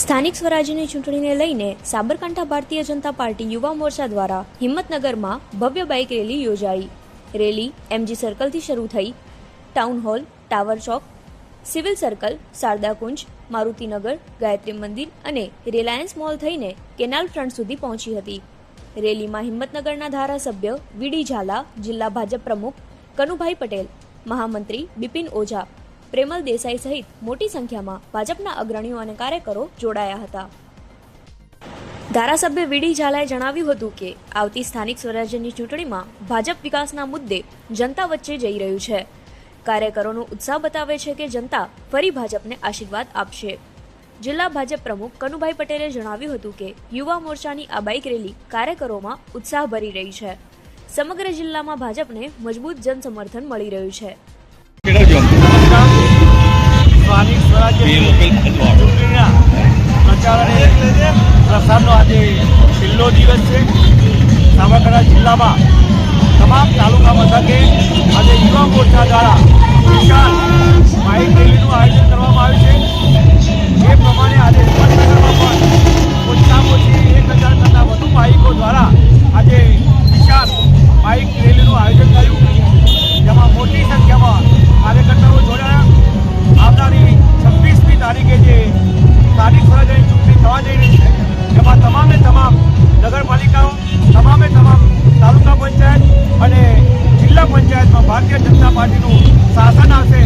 સ્થાનિક સ્વરાજ્યની ચૂંટણીને લઈને સાબરકાંઠા ભારતીય જનતા પાર્ટી યુવા મોરચા દ્વારા હિંમતનગરમાં ભવ્ય બાઇક રેલી યોજાઈ। રેલી એમજી સર્કલથી શરૂ થઈ, ટાઉન હોલ, ટાવર ચોક, સિવિલ સર્કલ, શારદાકુંજ, મારુતિનગર, ગાયત્રી મંદિર અને રિલાયન્સ મોલ થઈને કેનાલ ફ્રન્ટ સુધી પહોંચી હતી। રેલીમાં હિંમતનગરના ધારાસભ્ય વીડી ઝાલા, જિલ્લા ભાજપ પ્રમુખ કનુભાઈ પટેલ, મહામંત્રી બિપિન ઓઝા, પ્રેમલ દેસાઈ સહિત મોટી સંખ્યામાં ભાજપના અગ્રણીઓ અને કાર્યકરો જોડાયા હતા। ધારાસભ્ય વીડી ઝાલાએ જણાવ્યું હતું કે આવતી સ્થાનિક સ્વરાજ્યની ચૂંટણીમાં ભાજપ વિકાસના મુદ્દે જનતા વચ્ચે જઈ રહ્યું છે। કાર્યકરોનો ઉત્સાહ બતાવે છે કે જનતા ફરી ભાજપને આશીર્વાદ આપશે। જિલ્લા ભાજપ પ્રમુખ કનુભાઈ પટેલે જણાવ્યું હતું કે યુવા મોરચાની આ બાઇક રેલી કાર્યકરોમાં ઉત્સાહ ભરી રહી છે। સમગ્ર જિલ્લામાં ભાજપને મજબૂત જનસમર્થન મળી રહ્યું છે। સ્થાનિક સ્વરાજ્યની ચૂંટણીના પ્રચાર અને પ્રસારનો આજે છેલ્લો દિવસ છે। સાબરકાંઠા જિલ્લામાં તમામ તાલુકા મથકે આજે યુવા મોરચા દ્વારા વિશાળ બાઇક રેલીનું આયોજન કરવામાં આવ્યું છે। એ પ્રમાણે આજે હિંમતનગરમાં પણ ઓછામાં ઓછી 1000 કરતાં વધુ બાઇકો દ્વારા આજે વિશાળ બાઇક રેલીનું આયોજન કર્યું, જેમાં મોટી સંખ્યામાં કાર્યકર્તાઓ જોડાયા। આવનારી 26મી તારીખે જે સ્થાનિક સ્વરાજ્યની ચૂંટણી થવા જઈ રહી છે, એમાં તમામે તમામ નગરપાલિકાઓ, તમામે તમામ તાલુકા પંચાયત અને જિલ્લા પંચાયતમાં ભારતીય જનતા પાર્ટીનું શાસન આવશે।